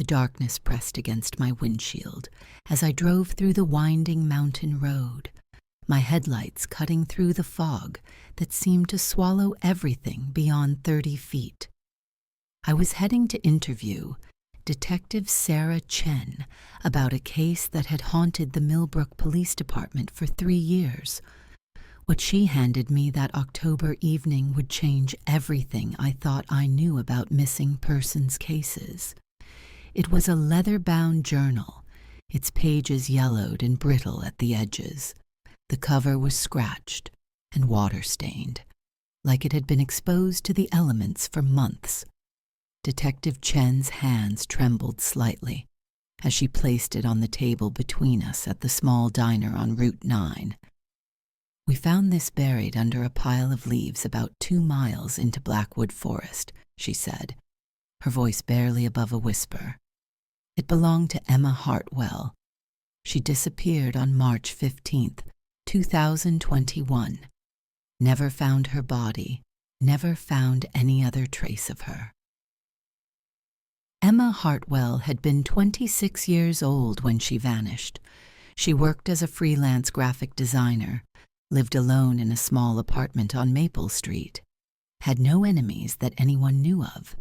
darkness pressed against my windshield as I drove through the winding mountain road, my headlights cutting through the fog that seemed to swallow everything beyond 30 feet. I was heading to interview Detective Sarah Chen about a case that had haunted the Millbrook Police Department for 3 years. What she handed me that October evening would change everything I thought I knew about missing persons cases. It was a leather-bound journal, its pages yellowed and brittle at the edges. The cover was scratched and water-stained, like it had been exposed to the elements for months. Detective Chen's hands trembled slightly as she placed it on the table between us at the small diner on Route 9. "We found this buried under a pile of leaves about 2 miles into Blackwood Forest," she said, her voice barely above a whisper. "It belonged to Emma Hartwell. She disappeared on March 15th, 2021. Never found her body, never found any other trace of her." Emma Hartwell had been 26 years old when she vanished. She worked as a freelance graphic designer, lived alone in a small apartment on Maple Street, had no enemies that anyone knew of.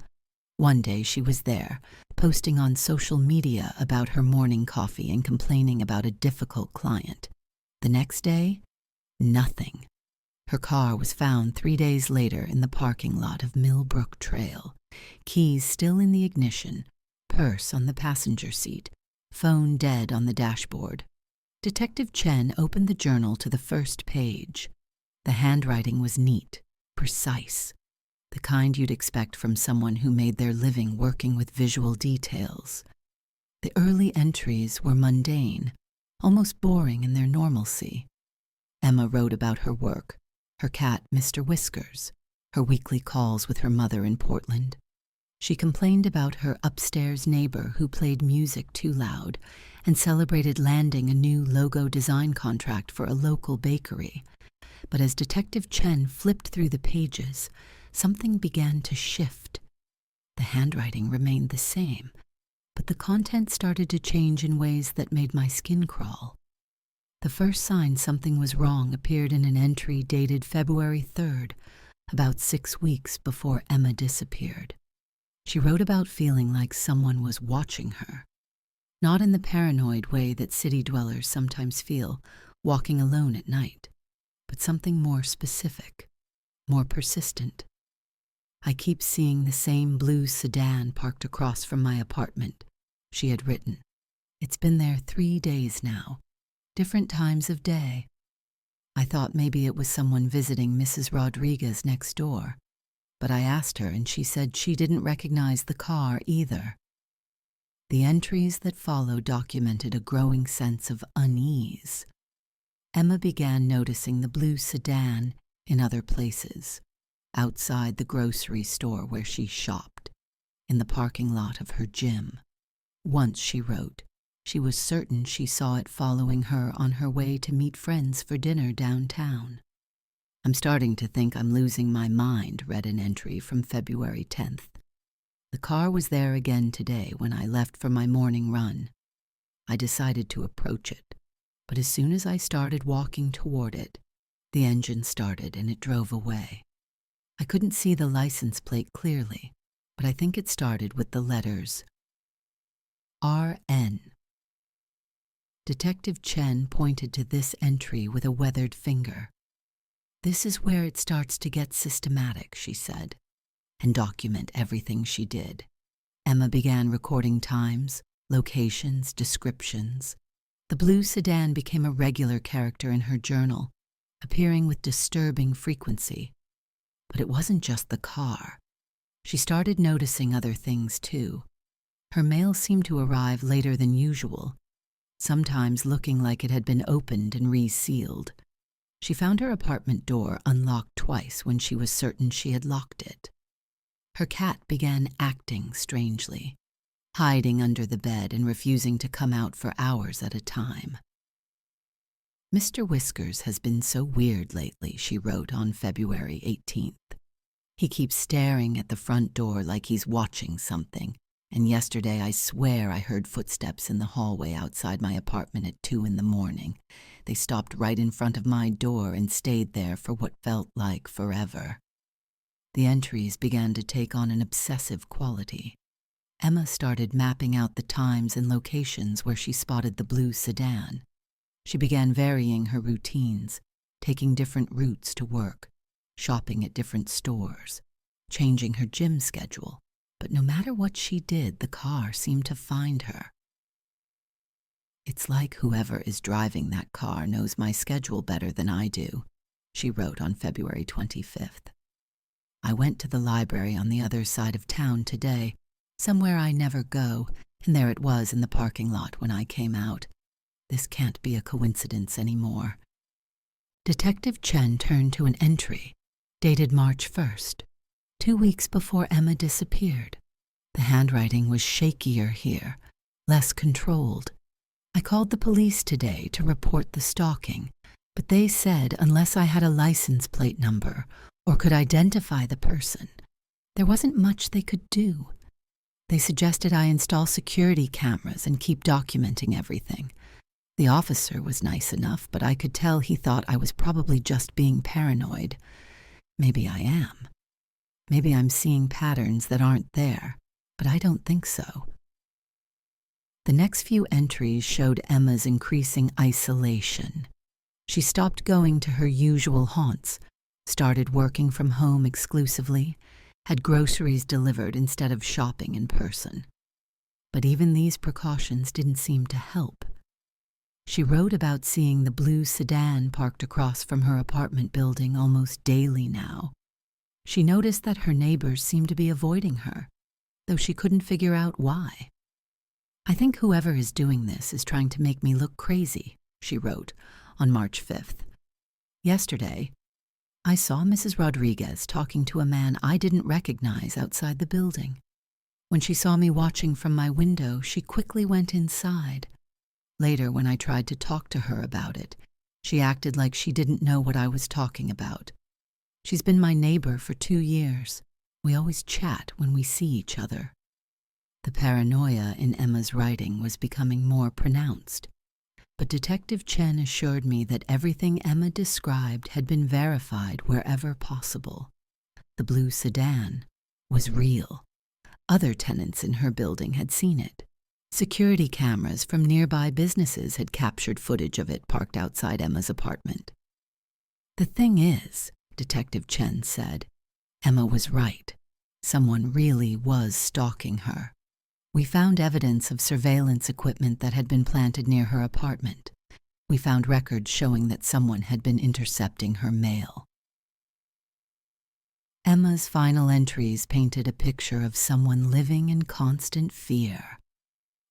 One day she was there, posting on social media about her morning coffee and complaining about a difficult client. The next day, nothing. Her car was found 3 days later in the parking lot of Millbrook Trail, keys still in the ignition, purse on the passenger seat, phone dead on the dashboard. Detective Chen opened the journal to the first page. The handwriting was neat, precise, the kind you'd expect from someone who made their living working with visual details. The early entries were mundane, almost boring in their normalcy. Emma wrote about her work, her cat Mr. Whiskers, her weekly calls with her mother in Portland. She complained about her upstairs neighbor who played music too loud and celebrated landing a new logo design contract for a local bakery. But as Detective Chen flipped through the pages, something began to shift. The handwriting remained the same, but the content started to change in ways that made my skin crawl. The first sign something was wrong appeared in an entry dated February 3rd, about 6 weeks before Emma disappeared. She wrote about feeling like someone was watching her, not in the paranoid way that city dwellers sometimes feel walking alone at night, but something more specific, more persistent. "I keep seeing the same blue sedan parked across from my apartment," she had written. "It's been there 3 days now, different times of day. I thought maybe it was someone visiting Mrs. Rodriguez next door, but I asked her and she said she didn't recognize the car either." The entries that followed documented a growing sense of unease. Emma began noticing the blue sedan in other places, outside the grocery store where she shopped, in the parking lot of her gym. Once, she wrote, she was certain she saw it following her on her way to meet friends for dinner downtown. "I'm starting to think I'm losing my mind," read an entry from February 10th. "The car was there again today when I left for my morning run. I decided to approach it, but as soon as I started walking toward it, the engine started and it drove away. I couldn't see the license plate clearly, but I think it started with the letters RN. Detective Chen pointed to this entry with a weathered finger. "This is where it starts to get systematic," she said, and document everything she did. Emma began recording times, locations, descriptions. The blue sedan became a regular character in her journal, appearing with disturbing frequency. But it wasn't just the car. She started noticing other things too. Her mail seemed to arrive later than usual, sometimes looking like it had been opened and resealed. She found her apartment door unlocked twice when she was certain she had locked it. Her cat began acting strangely, hiding under the bed and refusing to come out for hours at a time. "Mr. Whiskers has been so weird lately," she wrote on February 18th. "He keeps staring at the front door like he's watching something, And yesterday I swear I heard footsteps in the hallway outside my apartment at 2 in the morning. They stopped right in front of my door and stayed there for what felt like forever. The entries began to take on an obsessive quality. Emma started mapping out the times and locations where she spotted the blue sedan. She began varying her routines, taking different routes to work, shopping at different stores, changing her gym schedule. But no matter what she did, the car seemed to find her. "It's like whoever is driving that car knows my schedule better than I do," she wrote on February 25th. "I went to the library on the other side of town today, somewhere I never go, and there it was in the parking lot when I came out. This can't be a coincidence anymore." Detective Chen turned to an entry, dated March 1st, 2 weeks before Emma disappeared. The handwriting was shakier here, less controlled. "I called the police today to report the stalking, but they said unless I had a license plate number or could identify the person, there wasn't much they could do. They suggested I install security cameras and keep documenting everything. The officer was nice enough, but I could tell he thought I was probably just being paranoid. Maybe I am. Maybe I'm seeing patterns that aren't there, but I don't think so." The next few entries showed Emma's increasing isolation. She stopped going to her usual haunts, started working from home exclusively, had groceries delivered instead of shopping in person. But even these precautions didn't seem to help. She wrote about seeing the blue sedan parked across from her apartment building almost daily now. She noticed that her neighbors seemed to be avoiding her, though she couldn't figure out why. "I think whoever is doing this is trying to make me look crazy," she wrote on March 5th. "Yesterday, I saw Mrs. Rodriguez talking to a man I didn't recognize outside the building. When she saw me watching from my window, she quickly went inside. Later, when I tried to talk to her about it, she acted like she didn't know what I was talking about. She's been my neighbor for 2 years. We always chat when we see each other." The paranoia in Emma's writing was becoming more pronounced, but Detective Chen assured me that everything Emma described had been verified wherever possible. The blue sedan was real. Other tenants in her building had seen it. Security cameras from nearby businesses had captured footage of it parked outside Emma's apartment. "The thing is," Detective Chen said, "Emma was right. Someone really was stalking her. We found evidence of surveillance equipment that had been planted near her apartment. We found records showing that someone had been intercepting her mail." Emma's final entries painted a picture of someone living in constant fear.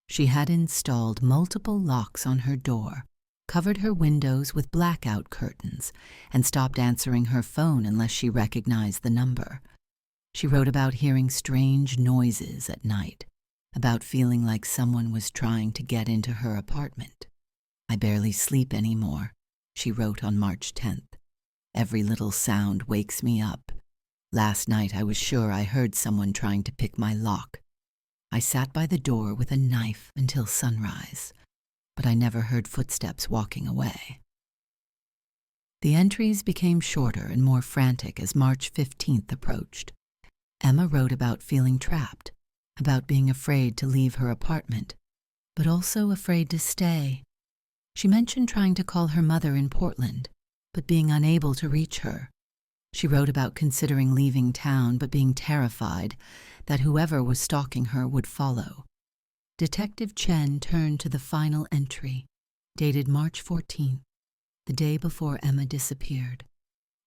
She had installed multiple locks on her door, covered her windows with blackout curtains, and stopped answering her phone unless she recognized the number. She wrote about hearing strange noises at night, about feeling like someone was trying to get into her apartment. "I barely sleep anymore," she wrote on March 10th. "Every little sound wakes me up. Last night I was sure I heard someone trying to pick my lock. I sat by the door with a knife until sunrise, but I never heard footsteps walking away." The entries became shorter and more frantic as March 15th approached. Emma wrote about feeling trapped, about being afraid to leave her apartment, but also afraid to stay. She mentioned trying to call her mother in Portland, but being unable to reach her. She wrote about considering leaving town, but being terrified that whoever was stalking her would follow. Detective Chen turned to the final entry, dated March 14th, the day before Emma disappeared.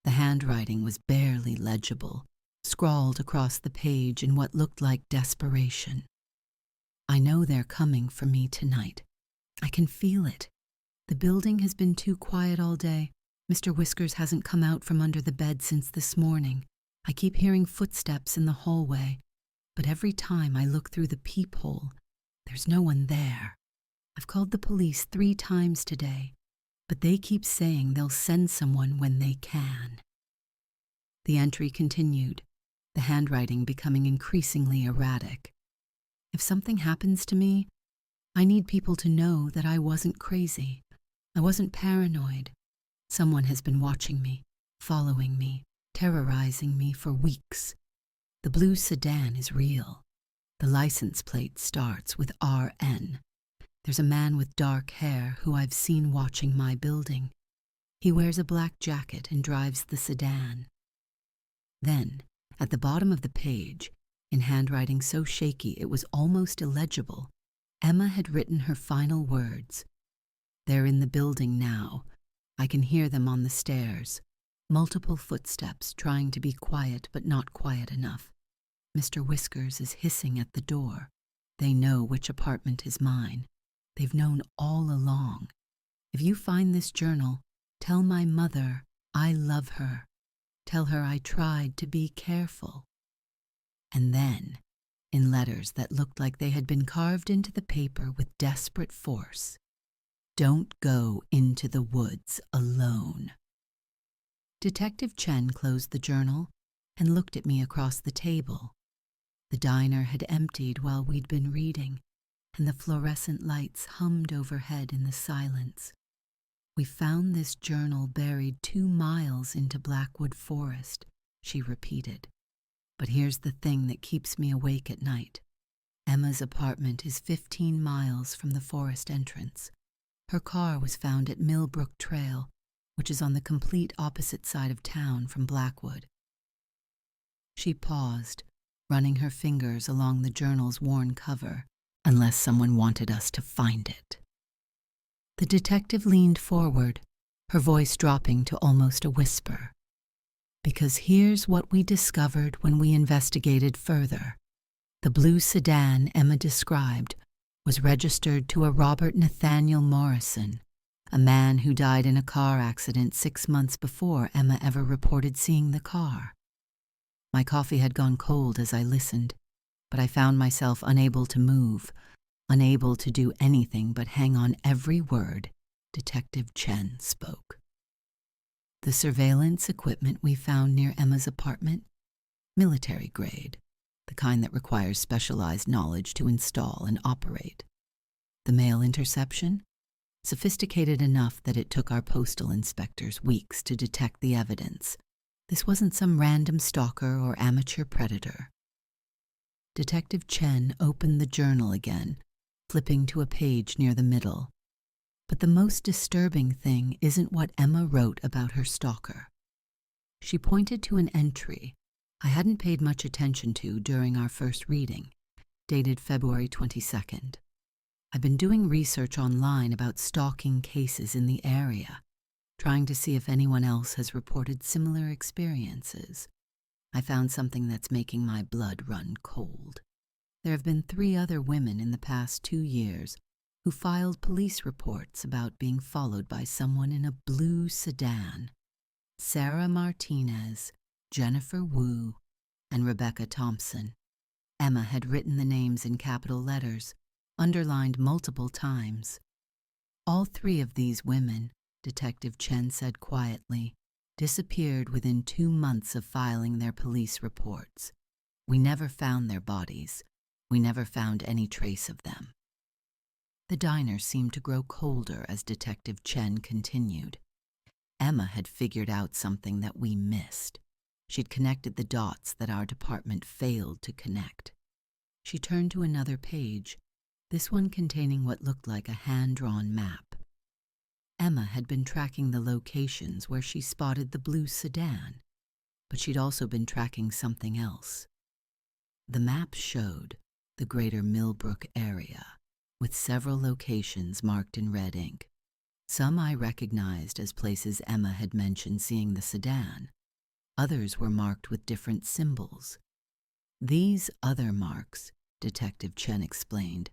The handwriting was barely legible, scrawled across the page in what looked like desperation. "I know they're coming for me tonight. I can feel it. The building has been too quiet all day. Mr. Whiskers hasn't come out from under the bed since this morning. I keep hearing footsteps in the hallway, but every time I look through the peephole, there's no one there. I've called the police 3 times today, but they keep saying they'll send someone when they can." The entry continued, the handwriting becoming increasingly erratic. If something happens to me, I need people to know that I wasn't crazy. I wasn't paranoid. Someone has been watching me, following me, terrorizing me for weeks. The blue sedan is real. The license plate starts with RN. There's a man with dark hair who I've seen watching my building. He wears a black jacket and drives the sedan. Then, at the bottom of the page, in handwriting so shaky it was almost illegible, Emma had written her final words. They're in the building now. I can hear them on the stairs. Multiple footsteps trying to be quiet but not quiet enough. Mr. Whiskers is hissing at the door. They know which apartment is mine. They've known all along. If you find this journal, tell my mother I love her. Tell her I tried to be careful. And then, in letters that looked like they had been carved into the paper with desperate force, don't go into the woods alone. Detective Chen closed the journal and looked at me across the table. The diner had emptied while we'd been reading, and the fluorescent lights hummed overhead in the silence. We found this journal buried 2 miles into Blackwood Forest, she repeated. But here's the thing that keeps me awake at night. Emma's apartment is 15 miles from the forest entrance. Her car was found at Millbrook Trail, which is on the complete opposite side of town from Blackwood. She paused, running her fingers along the journal's worn cover, unless someone wanted us to find it. The detective leaned forward, her voice dropping to almost a whisper. Because here's what we discovered when we investigated further. The blue sedan Emma described was registered to a Robert Nathaniel Morrison, a man who died in a car accident 6 months before Emma ever reported seeing the car. My coffee had gone cold as I listened, but I found myself unable to move, unable to do anything but hang on every word Detective Chen spoke. The surveillance equipment we found near Emma's apartment, military grade, the kind that requires specialized knowledge to install and operate. The mail interception, sophisticated enough that it took our postal inspectors weeks to detect the evidence. This wasn't some random stalker or amateur predator. Detective Chen opened the journal again, flipping to a page near the middle. But the most disturbing thing isn't what Emma wrote about her stalker. She pointed to an entry I hadn't paid much attention to during our first reading, dated February 22nd. I've been doing research online about stalking cases in the area, trying to see if anyone else has reported similar experiences. I found something that's making my blood run cold. There have been 3 other women in the past 2 years who filed police reports about being followed by someone in a blue sedan. Sarah Martinez, Jennifer Wu, and Rebecca Thompson. Emma had written the names in capital letters, underlined multiple times. All 3 of these women, Detective Chen said quietly, disappeared within 2 months of filing their police reports. We never found their bodies. We never found any trace of them. The diner seemed to grow colder as Detective Chen continued. Emma had figured out something that we missed. She'd connected the dots that our department failed to connect. She turned to another page, this one containing what looked like a hand-drawn map. Emma had been tracking the locations where she spotted the blue sedan, but she'd also been tracking something else. The map showed the greater Millbrook area, with several locations marked in red ink. Some I recognized as places Emma had mentioned seeing the sedan. Others were marked with different symbols. These other marks, Detective Chen explained,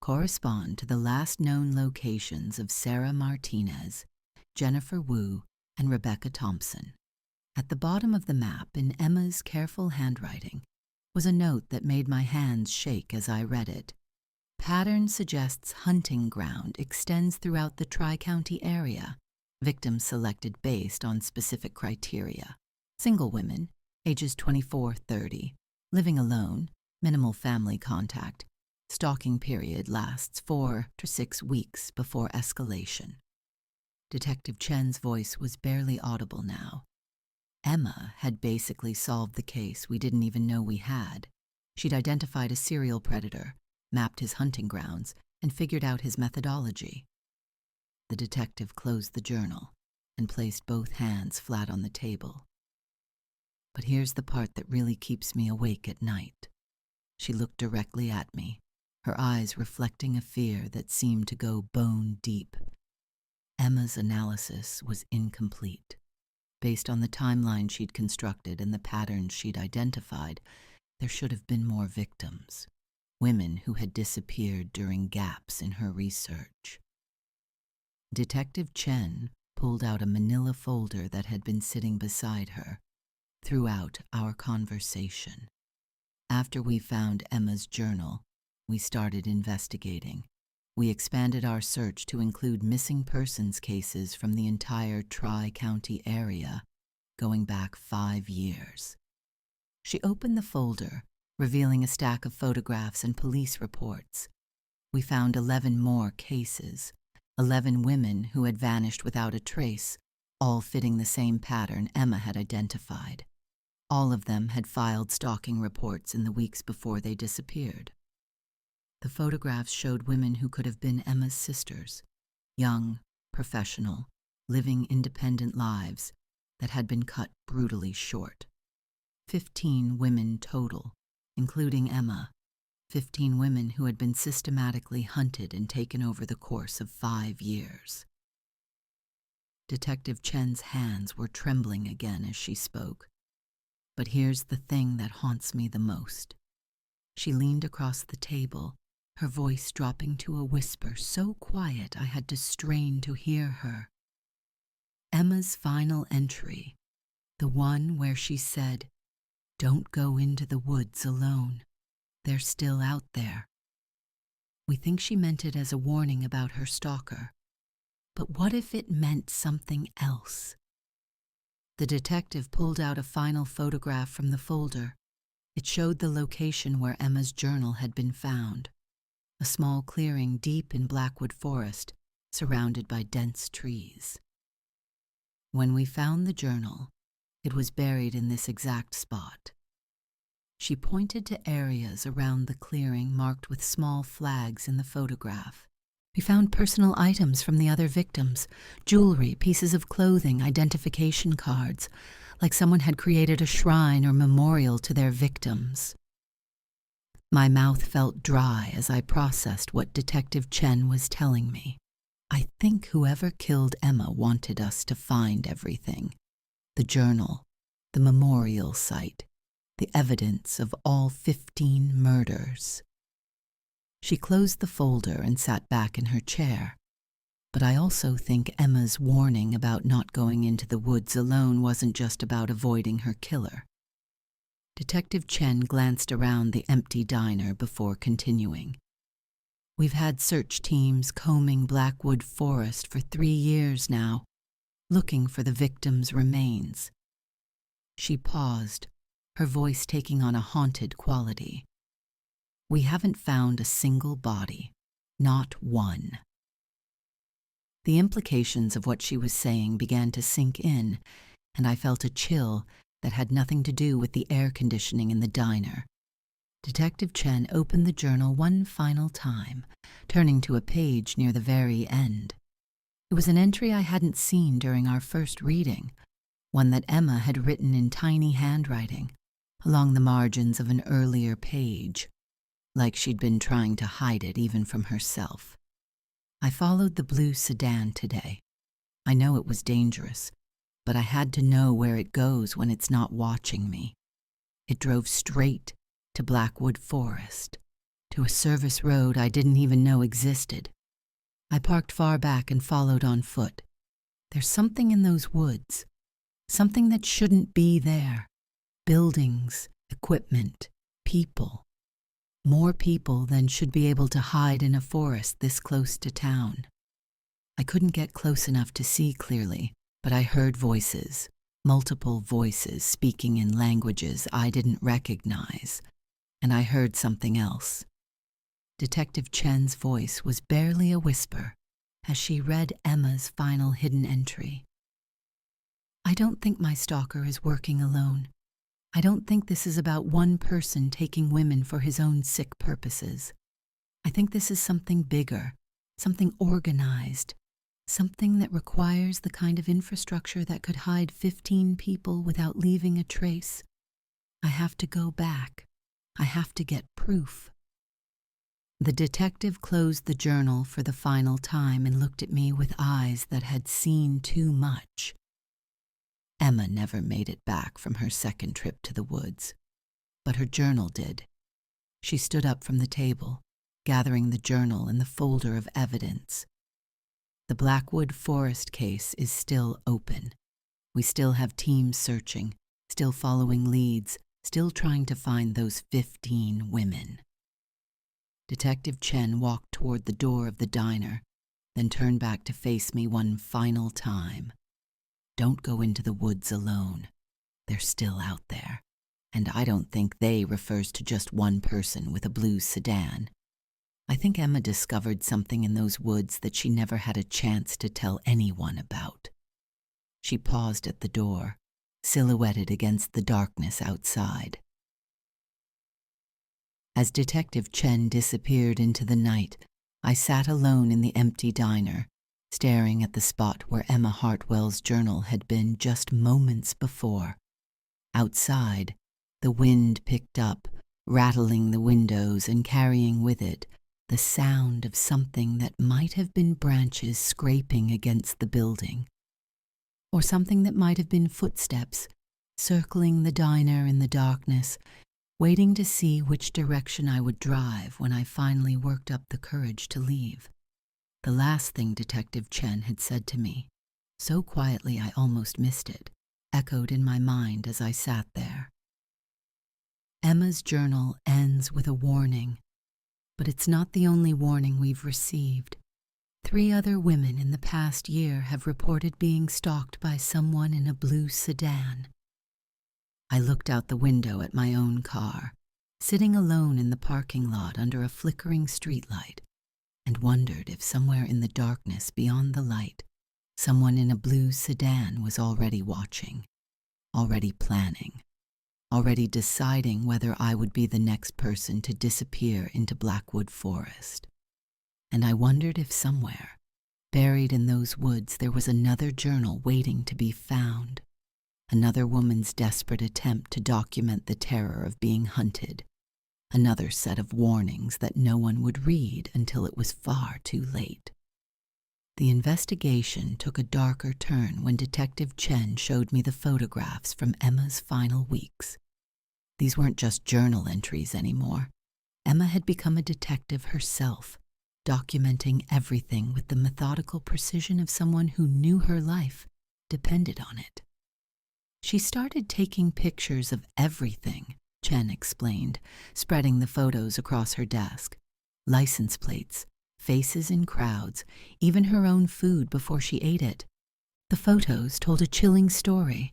correspond to the last known locations of Sarah Martinez, Jennifer Wu, and Rebecca Thompson. At the bottom of the map, in Emma's careful handwriting, was a note that made my hands shake as I read it. Pattern suggests hunting ground extends throughout the Tri-County area, victims selected based on specific criteria. Single women, ages 24-30, living alone, minimal family contact, Stalking period lasts 4 to 6 weeks before escalation. Detective Chen's voice was barely audible now. Emma had basically solved the case we didn't even know we had. She'd identified a serial predator, mapped his hunting grounds, and figured out his methodology. The detective closed the journal and placed both hands flat on the table. But here's the part that really keeps me awake at night. She looked directly at me, her eyes reflecting a fear that seemed to go bone deep. Emma's analysis was incomplete. Based on the timeline she'd constructed and the patterns she'd identified, there should have been more victims, women who had disappeared during gaps in her research. Detective Chen pulled out a manila folder that had been sitting beside her throughout our conversation. After we found Emma's journal, we started investigating. We expanded our search to include missing persons cases from the entire Tri-County area, going back 5 years. She opened the folder, revealing a stack of photographs and police reports. We found 11 more cases, 11 women who had vanished without a trace, all fitting the same pattern Emma had identified. All of them had filed stalking reports in the weeks before they disappeared. The photographs showed women who could have been Emma's sisters, young, professional, living independent lives that had been cut brutally short. 15 women total, including Emma, 15 women who had been systematically hunted and taken over the course of 5 years. Detective Chen's hands were trembling again as she spoke. But here's the thing that haunts me the most. She leaned across the table, her voice dropping to a whisper so quiet I had to strain to hear her. Emma's final entry, the one where she said, "Don't go into the woods alone. They're still out there." We think she meant it as a warning about her stalker. But what if it meant something else? The detective pulled out a final photograph from the folder. It showed the location where Emma's journal had been found. A small clearing deep in Blackwood Forest, surrounded by dense trees. When we found the journal, it was buried in this exact spot. She pointed to areas around the clearing marked with small flags in the photograph. We found personal items from the other victims, jewelry, pieces of clothing, identification cards, like someone had created a shrine or memorial to their victims. My mouth felt dry as I processed what Detective Chen was telling me. I think whoever killed Emma wanted us to find everything. The journal, the memorial site, the evidence of all 15 murders. She closed the folder and sat back in her chair. But I also think Emma's warning about not going into the woods alone wasn't just about avoiding her killer. Detective Chen glanced around the empty diner before continuing. We've had search teams combing Blackwood Forest for 3 years now, looking for the victim's remains. She paused, her voice taking on a haunted quality. We haven't found a single body, not one. The implications of what she was saying began to sink in, and I felt a chill that had nothing to do with the air conditioning in the diner. Detective Chen opened the journal one final time, turning to a page near the very end. It was an entry I hadn't seen during our first reading, one that Emma had written in tiny handwriting, along the margins of an earlier page, like she'd been trying to hide it even from herself. I followed the blue sedan today. I know it was dangerous, but I had to know where it goes when it's not watching me. It drove straight to Blackwood Forest, to a service road I didn't even know existed. I parked far back and followed on foot. There's something in those woods, something that shouldn't be there. Buildings, equipment, people. More people than should be able to hide in a forest this close to town. I couldn't get close enough to see clearly, but I heard voices, multiple voices speaking in languages I didn't recognize, and I heard something else. Detective Chen's voice was barely a whisper as she read Emma's final hidden entry. I don't think my stalker is working alone. I don't think this is about one person taking women for his own sick purposes. I think this is something bigger, something organized, something that requires the kind of infrastructure that could hide 15 people without leaving a trace. I have to go back. I have to get proof. The detective closed the journal for the final time and looked at me with eyes that had seen too much. Emma never made it back from her second trip to the woods, but her journal did. She stood up from the table, gathering the journal and the folder of evidence. The Blackwood Forest case is still open. We still have teams searching, still following leads, still trying to find those 15 women. Detective Chen walked toward the door of the diner, then turned back to face me one final time. Don't go into the woods alone. They're still out there. And I don't think they refers to just one person with a blue sedan. I think Emma discovered something in those woods that she never had a chance to tell anyone about. She paused at the door, silhouetted against the darkness outside. As Detective Chen disappeared into the night, I sat alone in the empty diner, staring at the spot where Emma Hartwell's journal had been just moments before. Outside, the wind picked up, rattling the windows and carrying with it the sound of something that might have been branches scraping against the building, or something that might have been footsteps circling the diner in the darkness, waiting to see which direction I would drive when I finally worked up the courage to leave. The last thing Detective Chen had said to me, so quietly I almost missed it, echoed in my mind as I sat there. Emma's journal ends with a warning, but it's not the only warning we've received. 3 other women in the past year have reported being stalked by someone in a blue sedan. I looked out the window at my own car, sitting alone in the parking lot under a flickering streetlight, and wondered if somewhere in the darkness beyond the light, someone in a blue sedan was already watching, already planning, already deciding whether I would be the next person to disappear into Blackwood Forest. And I wondered if somewhere, buried in those woods, there was another journal waiting to be found. Another woman's desperate attempt to document the terror of being hunted. Another set of warnings that no one would read until it was far too late. The investigation took a darker turn when Detective Chen showed me the photographs from Emma's final weeks. These weren't just journal entries anymore. Emma had become a detective herself, documenting everything with the methodical precision of someone who knew her life depended on it. She started taking pictures of everything, Chen explained, spreading the photos across her desk. License plates, faces in crowds, even her own food before she ate it. The photos told a chilling story.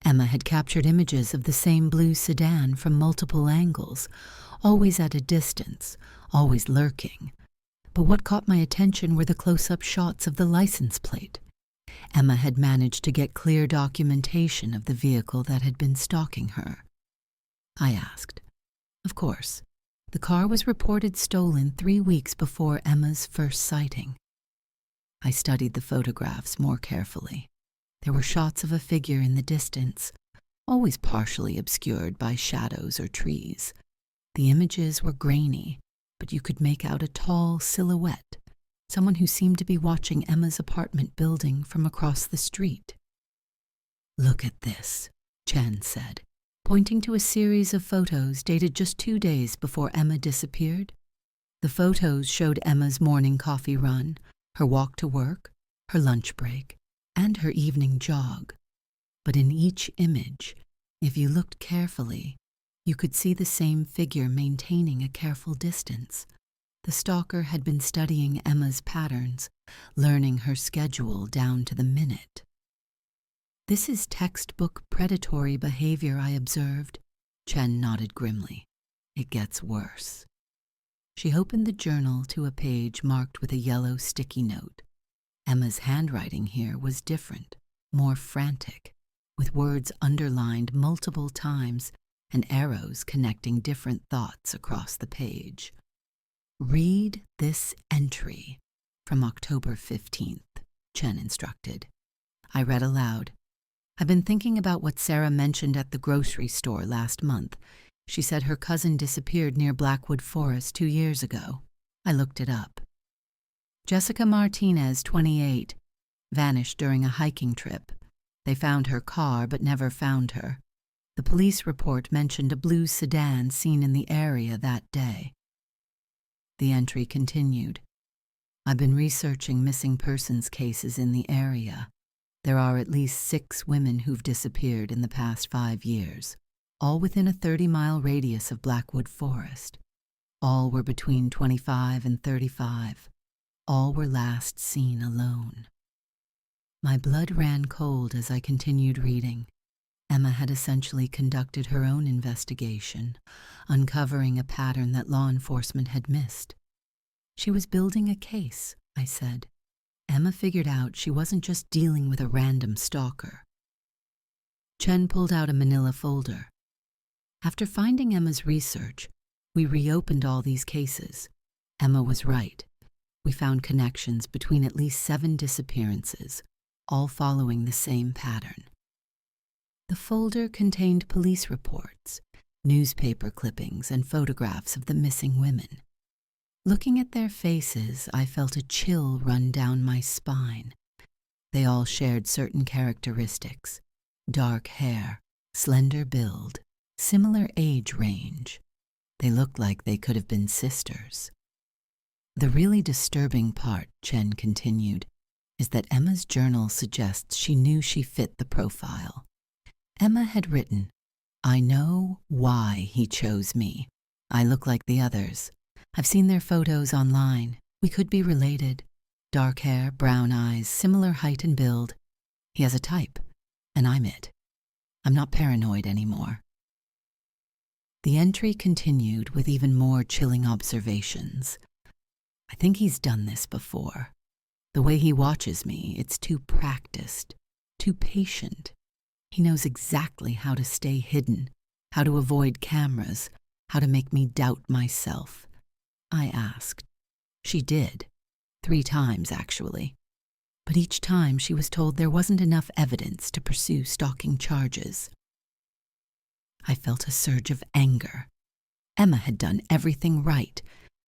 Emma had captured images of the same blue sedan from multiple angles, always at a distance, always lurking. But what caught my attention were the close-up shots of the license plate. Emma had managed to get clear documentation of the vehicle that had been stalking her. I asked. Of course, the car was reported stolen 3 weeks before Emma's first sighting. I studied the photographs more carefully. There were shots of a figure in the distance, always partially obscured by shadows or trees. The images were grainy, but you could make out a tall silhouette, someone who seemed to be watching Emma's apartment building from across the street. Look at this, Chen said, pointing to a series of photos dated just 2 days before Emma disappeared. The photos showed Emma's morning coffee run, her walk to work, her lunch break, and her evening jog. But in each image, if you looked carefully, you could see the same figure maintaining a careful distance. The stalker had been studying Emma's patterns, learning her schedule down to the minute. This is textbook predatory behavior, I observed. Chen nodded grimly. It gets worse. She opened the journal to a page marked with a yellow sticky note. Emma's handwriting here was different, more frantic, with words underlined multiple times and arrows connecting different thoughts across the page. "Read this entry from October 15th, Chen instructed. I read aloud. "I've been thinking about what Sarah mentioned at the grocery store last month. She said her cousin disappeared near Blackwood Forest 2 years ago. I looked it up. Jessica Martinez, 28, vanished during a hiking trip. They found her car but never found her. The police report mentioned a blue sedan seen in the area that day." The entry continued. "I've been researching missing persons cases in the area. There are at least 6 women who've disappeared in the past 5 years, all within a 30-mile radius of Blackwood Forest. All were between 25 and 35. All were last seen alone." My blood ran cold as I continued reading. Emma had essentially conducted her own investigation, uncovering a pattern that law enforcement had missed. "She was building a case," I said. "Emma figured out she wasn't just dealing with a random stalker." Chen pulled out a manila folder. "After finding Emma's research, we reopened all these cases. Emma was right. We found connections between at least 7 disappearances, all following the same pattern." The folder contained police reports, newspaper clippings, and photographs of the missing women. Looking at their faces, I felt a chill run down my spine. They all shared certain characteristics: dark hair, slender build, similar age range. They looked like they could have been sisters. "The really disturbing part," Chen continued, "is that Emma's journal suggests she knew she fit the profile. Emma had written, 'I know why he chose me. I look like the others. I've seen their photos online. We could be related. Dark hair, brown eyes, similar height and build. He has a type, and I'm it. I'm not paranoid anymore.'" The entry continued with even more chilling observations. "I think he's done this before. The way he watches me, it's too practiced, too patient. He knows exactly how to stay hidden, how to avoid cameras, how to make me doubt myself." I asked. She did. 3 times, actually. But each time she was told there wasn't enough evidence to pursue stalking charges. I felt a surge of anger. Emma had done everything right.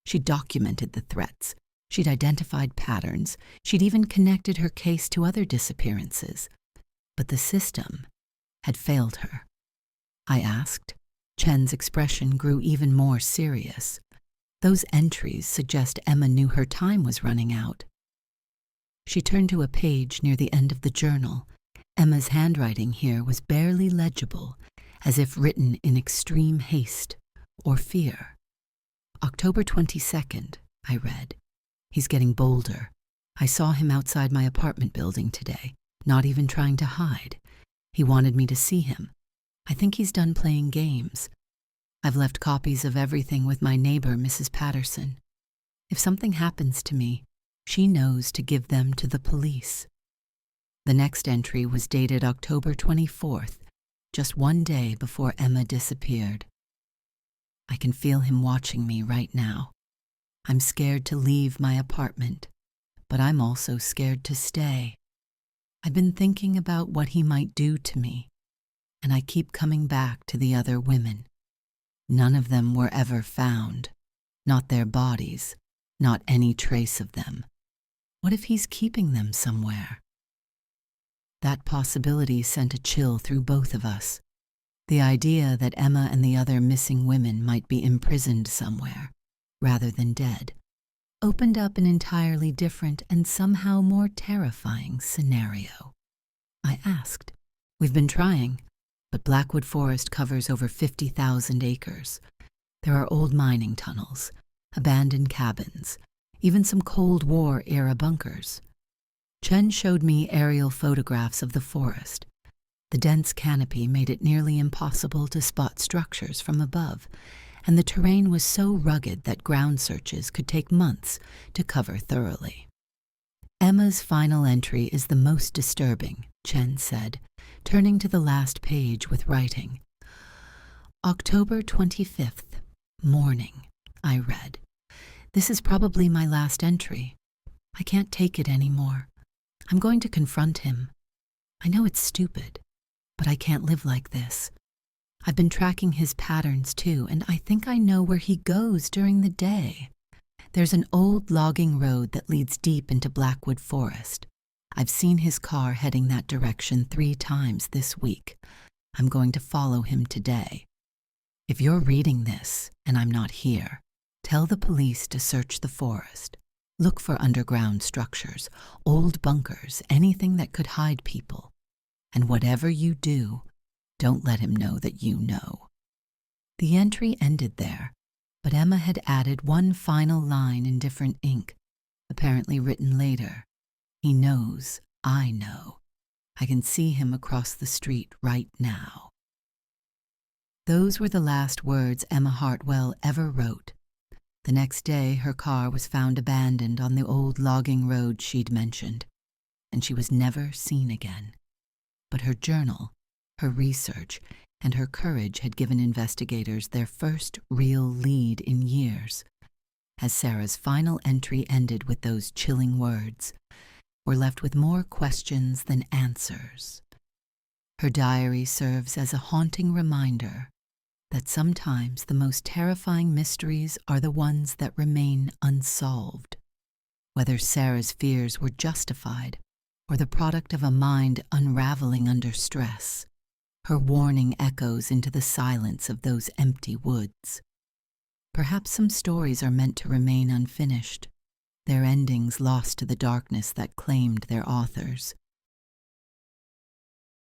She'd documented the threats. She'd identified patterns. She'd even connected her case to other disappearances. But the system had failed her. I asked. Chen's expression grew even more serious. "Those entries suggest Emma knew her time was running out." She turned to a page near the end of the journal. Emma's handwriting here was barely legible, as if written in extreme haste or fear. "October 22nd, I read. "He's getting bolder. I saw him outside my apartment building today, not even trying to hide. He wanted me to see him. I think he's done playing games. I've left copies of everything with my neighbor, Mrs. Patterson. If something happens to me, she knows to give them to the police." The next entry was dated October 24th, just 1 day before Emma disappeared. "I can feel him watching me right now. I'm scared to leave my apartment, but I'm also scared to stay. I've been thinking about what he might do to me, and I keep coming back to the other women. None of them were ever found, not their bodies, not any trace of them. What if he's keeping them somewhere?" That possibility sent a chill through both of us. The idea that Emma and the other missing women might be imprisoned somewhere, rather than dead, opened up an entirely different and somehow more terrifying scenario. I asked. "We've been trying, but Blackwood Forest covers over 50,000 acres. There are old mining tunnels, abandoned cabins, even some Cold War-era bunkers." Chen showed me aerial photographs of the forest. The dense canopy made it nearly impossible to spot structures from above, and the terrain was so rugged that ground searches could take months to cover thoroughly. Emma's final entry is the most disturbing, Chen said, turning to the last page with writing. October 25th, morning, I read. This is probably my last entry. I can't take it anymore. I'm going to confront him. I know it's stupid, but I can't live like this. I've been tracking his patterns too, and I think I know where he goes during the day. There's an old logging road that leads deep into Blackwood Forest. I've seen his car heading that direction 3 times this week. I'm going to follow him today. If you're reading this and I'm not here, tell the police to search the forest. Look for underground structures, old bunkers, anything that could hide people. And whatever you do, don't let him know that you know. The entry ended there, but Emma had added one final line in different ink, apparently written later. He knows, I know. I can see him across the street right now. Those were the last words Emma Hartwell ever wrote. The next day, her car was found abandoned on the old logging road she'd mentioned, and she was never seen again. But her journal, her research, and her courage had given investigators their first real lead in years. As Sarah's final entry ended with those chilling words, we're left with more questions than answers. Her diary serves as a haunting reminder that sometimes the most terrifying mysteries are the ones that remain unsolved. Whether Sarah's fears were justified or the product of a mind unraveling under stress, her warning echoes into the silence of those empty woods. Perhaps some stories are meant to remain unfinished, their endings lost to the darkness that claimed their authors.